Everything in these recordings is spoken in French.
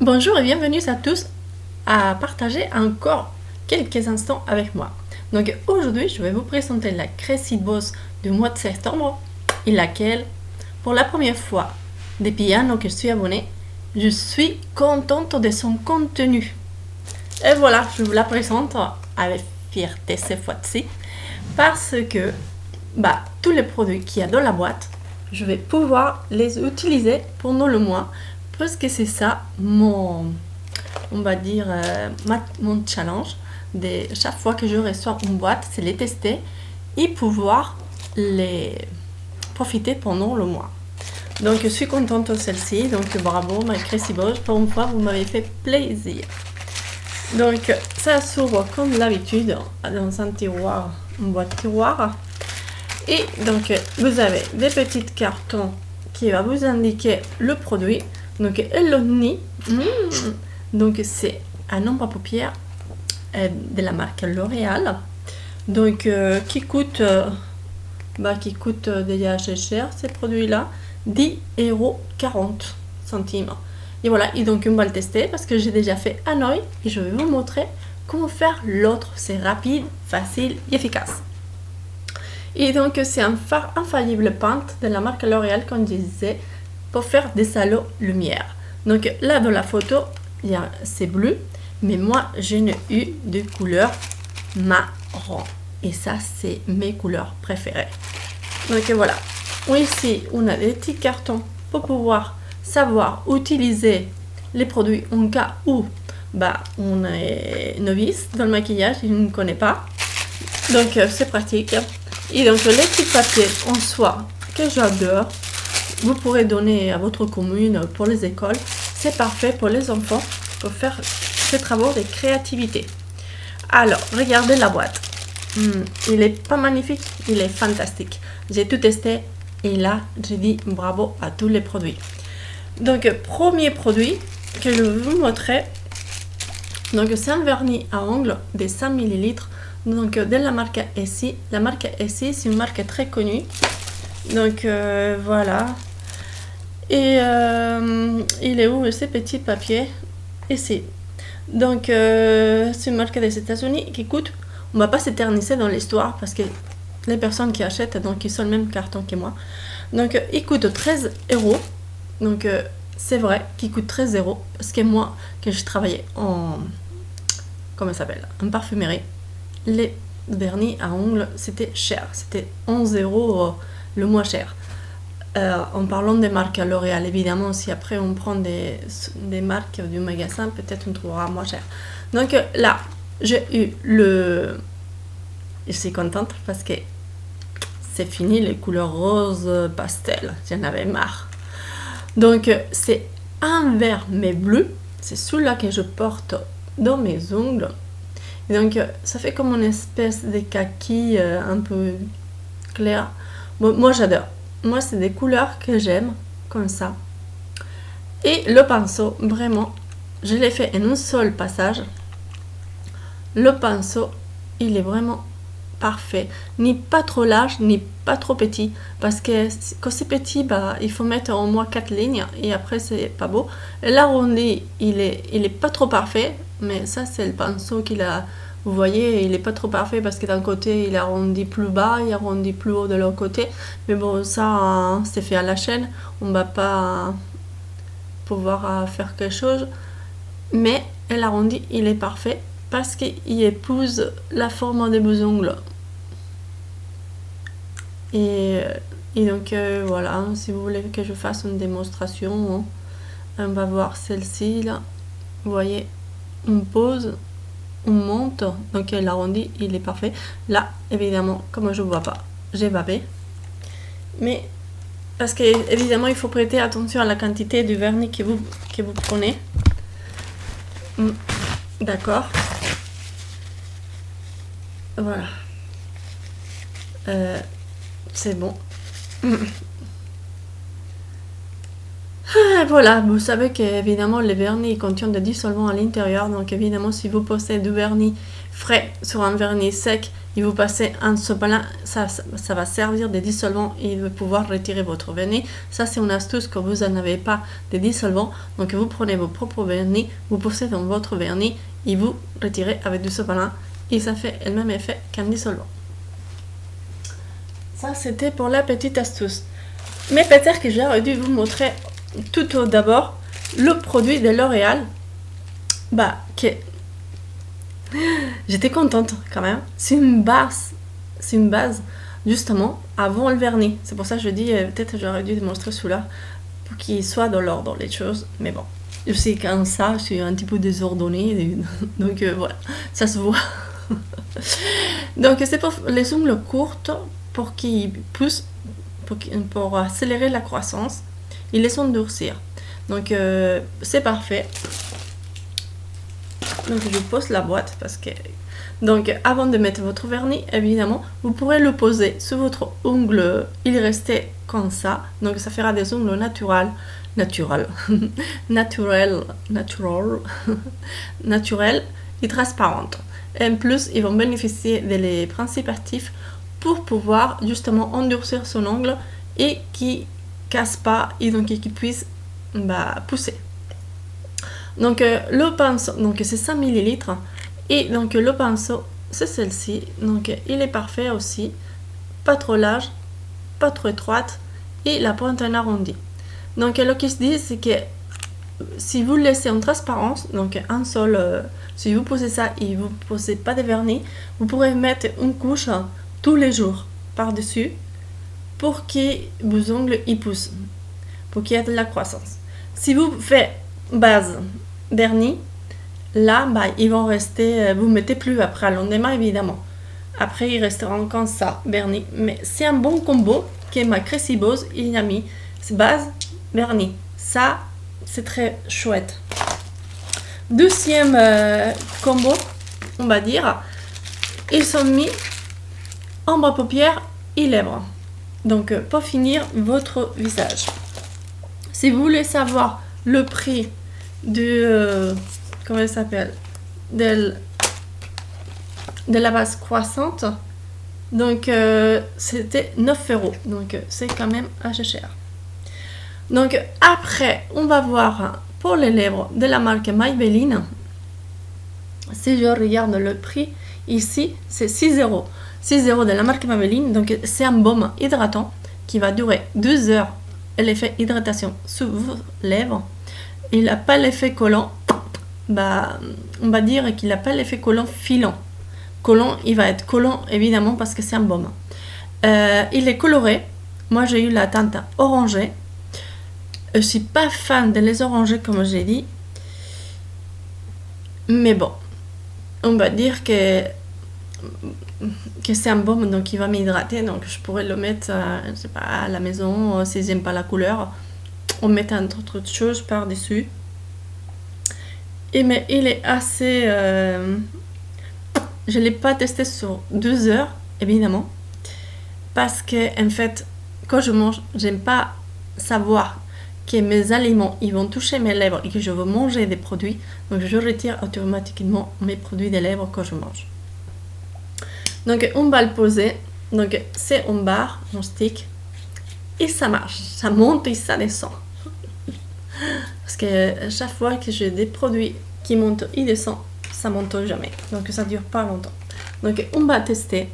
Bonjour et bienvenue à tous à partager encore quelques instants avec moi. Donc aujourd'hui, je vais vous présenter la Crazy Boss du mois de septembre et laquelle, pour la première fois depuis un an que je suis abonnée, je suis contente de son contenu. Et voilà, je vous la présente avec fierté cette fois-ci parce que tous les produits qu'il y a dans la boîte, je vais pouvoir les utiliser pendant le mois parce que c'est ça mon, on va dire, mon challenge. De chaque fois que je reçois une boîte, c'est les tester et pouvoir les profiter pendant le mois. Donc je suis contente de celle-ci, donc bravo ma Crazy Boss, pour une fois vous m'avez fait plaisir. Donc ça s'ouvre comme l'habitude dans un tiroir, une boîte tiroir. Et donc vous avez des petits cartons qui va vous indiquer le produit. Donc Eloni, donc c'est un ombre à paupières de la marque L'Oréal. Donc qui coûte déjà assez cher ces produits-là, 10,40 €. Et voilà, et donc on va le tester parce que j'ai déjà fait un œil et je vais vous montrer comment faire l'autre. C'est rapide, facile et efficace. Et donc c'est un fard infaillible peinte de la marque L'Oréal, comme je disais, pour faire des salauds lumière. Donc là dans la photo, c'est bleu, mais moi je n'ai eu de couleur marron. Et ça c'est mes couleurs préférées. Donc voilà, ici on a des petits cartons pour pouvoir savoir utiliser les produits en cas où on est novice dans le maquillage et on ne connaît pas. Donc c'est pratique. Et donc les petits papiers en soie que j'adore, vous pourrez donner à votre commune pour les écoles. C'est parfait pour les enfants pour faire ces travaux de créativité. Alors regardez la boîte. Il est pas magnifique, il est fantastique. J'ai tout testé et là je dis bravo à tous les produits. Donc premier produit que je vais vous montrer. Donc c'est un vernis à ongles de 100 ml. Donc de la marque Essie. La marque Essie, c'est une marque très connue. Donc voilà. Et il est où ces petits papiers? Ici. Donc c'est une marque des États-Unis qui coûte. On va pas s'éterniser dans l'histoire parce que les personnes qui achètent, donc ils sont le même carton que moi. Donc il coûte 13 €. Donc c'est vrai qu'il coûte 13 € parce que moi, que je travaillais en comment ça s'appelle, en parfumerie, les vernis à ongles c'était cher, c'était 11 € le moins cher. En parlant des marques L'Oréal, évidemment, si après on prend des marques du magasin, peut-être on trouvera moins cher. Donc là, j'ai eu le... Je suis contente parce que c'est fini les couleurs rose pastel, j'en avais marre. Donc c'est un vert mais bleu, c'est celui-là que je porte dans mes ongles. Et donc ça fait comme une espèce de kaki un peu clair. Bon, moi j'adore. Moi c'est des couleurs que j'aime comme ça. Et le pinceau, vraiment, je l'ai fait en un seul passage. Le pinceau, il est vraiment parfait, ni pas trop large ni pas trop petit, parce que quand c'est petit, il faut mettre au moins 4 lignes et après c'est pas beau. L'arrondi, il est pas trop parfait, mais ça c'est le pinceau qu'il a. Vous voyez, il est pas trop parfait parce que d'un côté il arrondit plus bas, il arrondit plus haut de l'autre côté, mais bon, ça c'est fait à la chaîne, on va pas pouvoir faire quelque chose, mais l'arrondi il est parfait parce qu'il épouse la forme de vos ongles. Et donc voilà, si vous voulez que je fasse une démonstration, on va voir celle-ci là. Vous voyez, on pose, on monte, donc l'arrondi il est parfait. Là, évidemment, comme je ne vois pas, j'ai bavé. Mais parce que évidemment, il faut prêter attention à la quantité du vernis que vous prenez. D'accord. Voilà. C'est bon. Et voilà, vous savez qu'évidemment les vernis contiennent des dissolvants à l'intérieur, donc évidemment si vous posez du vernis frais sur un vernis sec et vous passez un sopalin, ça va servir de dissolvant et de pouvoir retirer votre vernis. Ça c'est une astuce quand vous n'en avez pas de dissolvant, donc vous prenez vos propres vernis, vous posez dans votre vernis et vous retirez avec du sopalin et ça fait le même effet qu'un dissolvant. Ça c'était pour la petite astuce. Mais peut-être que j'aurais dû vous montrer tout au d'abord le produit de L'Oréal, que j'étais contente quand même. C'est une base justement avant le vernis. C'est pour ça que je dis peut-être j'aurais dû démontrer celui-là pour qu'il soit dans l'ordre les choses. Mais bon, je sais qu'en ça, je suis un petit peu désordonnée, donc voilà, ça se voit. Donc c'est pour les ongles courtes pour qu'ils poussent, pour accélérer la croissance et les endurcir. Donc c'est parfait. Donc je pose la boîte parce que donc avant de mettre votre vernis, évidemment vous pourrez le poser sur votre ongle, il restait comme ça, donc ça fera des ongles naturels et transparentes. Et en plus ils vont bénéficier des principes actifs pour pouvoir justement endurcir son ongle et qui casse pas et donc qui puisse pousser. Donc le pinceau, donc c'est 5 ml et donc le pinceau c'est celle-ci, donc il est parfait aussi, pas trop large, pas trop étroite et la pointe en arrondi. Donc ce qui se dit c'est que si vous le laissez en transparence, donc un seul, si vous posez ça et vous posez pas de vernis, vous pourrez mettre une couche tous les jours par dessus pour que vos ongles y poussent, pour qu'il y ait de la croissance. Si vous faites base vernis, là ils vont rester, vous mettez plus après à lendemain évidemment, après ils resteront comme ça vernis, mais c'est un bon combo qui est ma Cressibose, il a mis base vernis, ça c'est très chouette. Deuxième combo, on va dire, ils sont mis ombre à paupières et lèvres, donc pour finir votre visage. Si vous voulez savoir le prix de comment elle s'appelle, de la base croissante, donc c'était 9 €, donc c'est quand même assez cher. Donc après on va voir pour les lèvres de la marque Maybelline. Si je regarde le prix ici, c'est 6 €. 6 € de la marque Maybelline, donc c'est un baume hydratant qui va durer 2 heures, l'effet hydratation sur vos lèvres. Il n'a pas l'effet collant, on va dire qu'il n'a pas l'effet collant filant. Collant, il va être collant évidemment parce que c'est un baume. Il est coloré, moi j'ai eu la teinte orangée. Je suis pas fan de les orangés comme j'ai dit, mais bon, on va dire que c'est un baume, donc il va m'hydrater, donc je pourrais le mettre je sais pas, à la maison si j'aime pas la couleur, on met un autre chose par dessus. Mais il est assez je l'ai pas testé sur 2 heures évidemment, parce que en fait quand je mange, j'aime pas savoir que mes aliments ils vont toucher mes lèvres et que je veux manger des produits, donc je retire automatiquement mes produits des lèvres quand je mange. Donc on va le poser, donc c'est en barre, en stick, et ça marche, ça monte et ça descend. Parce que chaque fois que j'ai des produits qui montent et descendent, ça monte jamais, donc ça dure pas longtemps. Donc on va tester.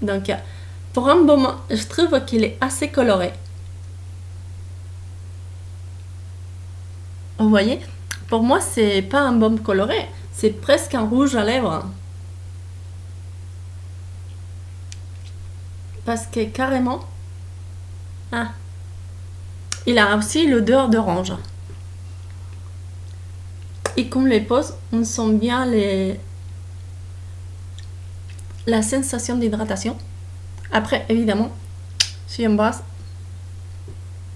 Donc pour un baume, je trouve qu'il est assez coloré. Vous voyez, pour moi c'est pas un baume coloré, c'est presque un rouge à lèvres. Parce que carrément, il a aussi l'odeur d'orange. Et qu'on les pose, on sent bien la sensation d'hydratation. Après, évidemment, si j'embrasse...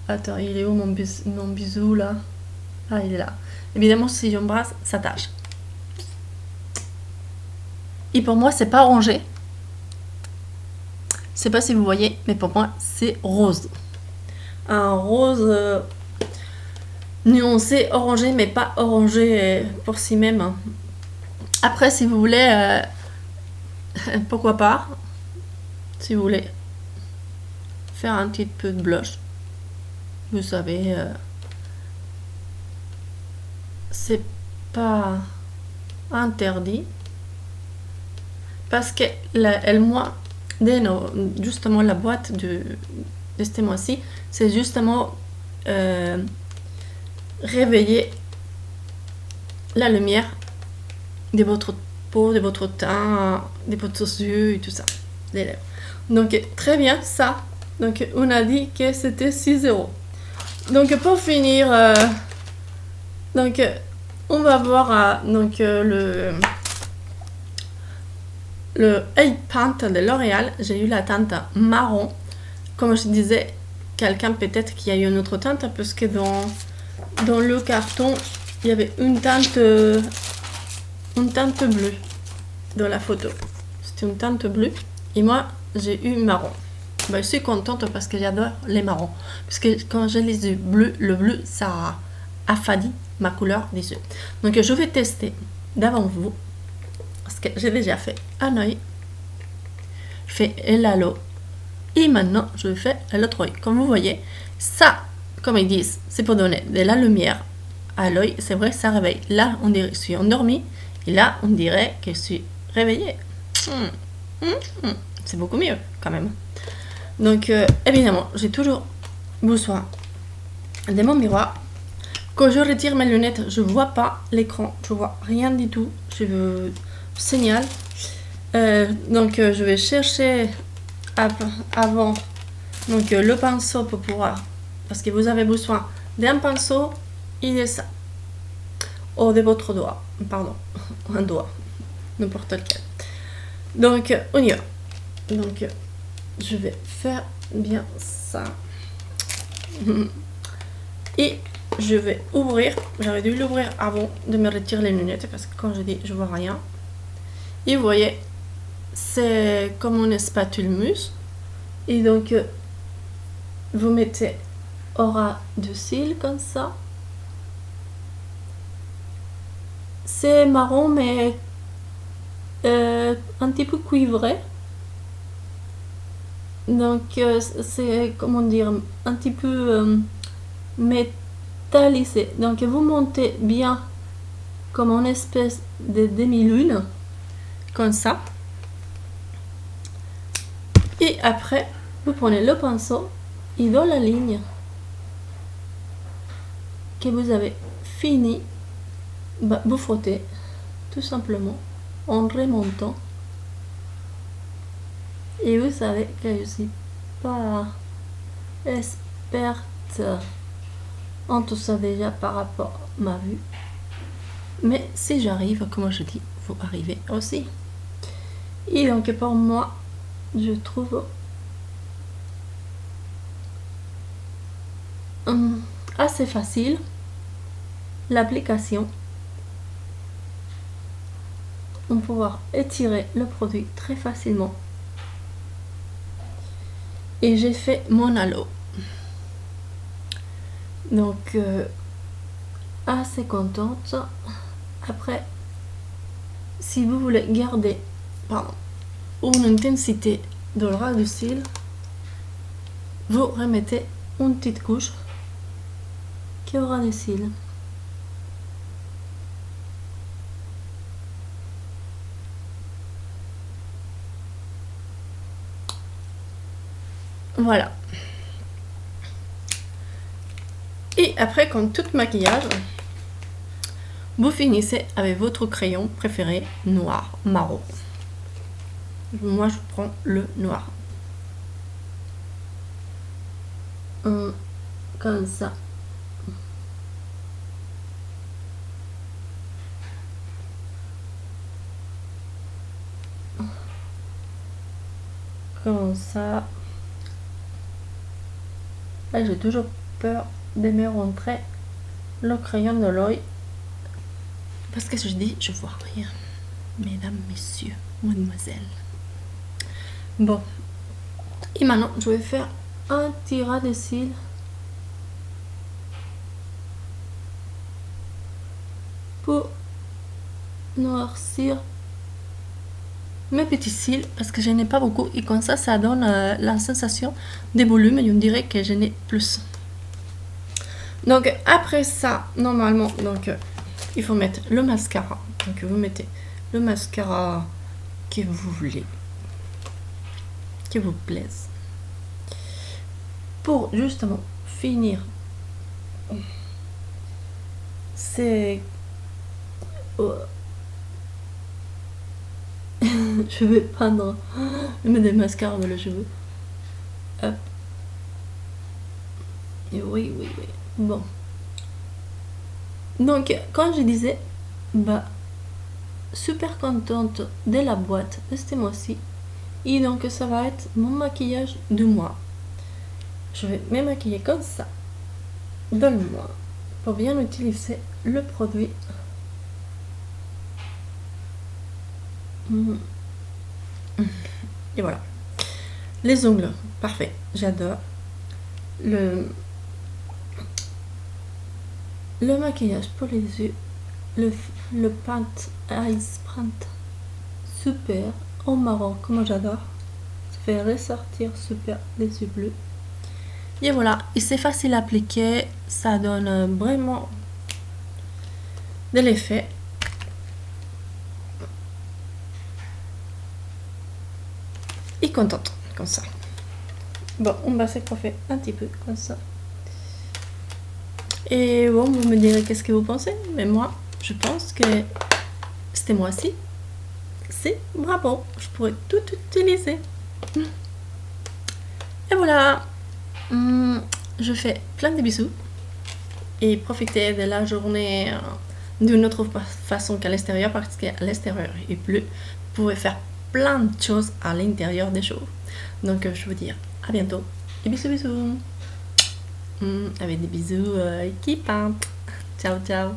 Attends, il est où mon bisou là? Ah, il est là. Évidemment, si j'embrasse, ça tâche. Et pour moi, c'est pas orangé. Je sais pas si vous voyez, mais pour moi, c'est rose. Un rose nuancé orangé, mais pas orangé pour si même, hein. Après, si vous voulez, pourquoi pas, si vous voulez faire un petit peu de blush, vous savez, c'est pas interdit, parce que moi, justement la boîte de ce mois-ci, c'est justement réveiller la lumière de votre peau, de votre teint, de votre yeux et tout ça, les lèvres. Donc très bien ça. Donc on a dit que c'était 6 €. Donc pour finir, donc on va voir donc le Eye Paint de L'Oréal. J'ai eu la teinte marron. Comme je disais, quelqu'un peut-être qui a eu une autre teinte, parce que dans le carton il y avait une teinte bleue dans la photo. C'était une teinte bleue et moi j'ai eu marron. Ben, je suis contente parce que j'adore les marrons, parce que quand j'ai les yeux bleus, le bleu ça affadit ma couleur des yeux. Donc je vais tester devant vous, parce que j'ai déjà fait un œil, je fais l'halo et maintenant je fais l'autre œil. Comme vous voyez, ça, comme ils disent, c'est pour donner de la lumière à l'œil. C'est vrai, ça réveille. Là on dirait que je suis endormie et là on dirait que je suis réveillée. C'est beaucoup mieux quand même. Donc évidemment j'ai toujours besoin de mon miroir. Quand je retire mes lunettes, je vois pas l'écran, je vois rien du tout, je veux signal. Donc je vais chercher avant donc le pinceau pour pouvoir, parce que vous avez besoin d'un pinceau et de ça, ou de votre doigt, pardon, un doigt, n'importe lequel. Donc on y va. Donc je vais faire bien ça et je vais ouvrir. J'aurais dû l'ouvrir avant de me retirer les lunettes, parce que quand je dis je vois rien. Et vous voyez, c'est comme une spatule mousse. Et donc vous mettez au ras de cils comme ça. C'est marron mais un petit peu cuivré. Donc c'est, comment dire, un petit peu métallisé. Donc vous montez bien comme une espèce de demi-lune, comme ça. Et après, vous prenez le pinceau et dans la ligne que vous avez fini, vous frottez tout simplement en remontant. Et vous savez que je suis pas experte en tout ça déjà par rapport à ma vue. Mais si j'arrive, comme je dis, vous arrivez aussi. Et donc pour moi, je trouve assez facile l'application. On va pouvoir étirer le produit très facilement. Et j'ai fait mon halo. Donc assez contente. Après, si vous voulez garder une intensité de ras de cils, vous remettez une petite couche qui aura des cils. Voilà. Et après, comme tout maquillage, vous finissez avec votre crayon préféré, noir, marron. Moi, je prends le noir. Comme ça. Comme ça. Là, j'ai toujours peur de me rentrer le crayon de l'œil, parce que je dis je vois rien, mesdames, messieurs, mademoiselle. Bon, et maintenant je vais faire un tirage de cils pour noircir mes petits cils parce que je n'ai pas beaucoup et comme ça donne la sensation de volume et on dirait que je n'ai plus. Donc après ça, normalement, donc il faut mettre le mascara. Donc vous mettez le mascara que vous voulez, qui vous plaise, pour justement finir. C'est je vais prendre des mascaras dans les cheveux. Hop. Et oui. Bon. Donc, quand je disais, bah, super contente de la boîte de ce mois-ci. Et donc, ça va être mon maquillage du mois. Je vais me maquiller comme ça dans le mois pour bien utiliser le produit. Et voilà. Les ongles, parfait, j'adore. Le maquillage pour les yeux, le Paint Eyes Print, super, en marron, comme j'adore. Ça fait ressortir super les yeux bleus. Et voilà, et c'est facile à appliquer, ça donne vraiment de l'effet. Et contente, comme ça. Bon, on va se coiffer un petit peu, comme ça. Et bon, vous me direz qu'est-ce que vous pensez, mais moi, je pense que c'était moi-ci. C'est bravo, je pourrais tout utiliser. Et voilà, je fais plein de bisous et profitez de la journée d'une autre façon qu'à l'extérieur, parce qu'à l'extérieur il pleut. Vous pouvez faire plein de choses à l'intérieur des choses. Donc je vous dis à bientôt et bisous. Avec des bisous qui peintent. Ciao.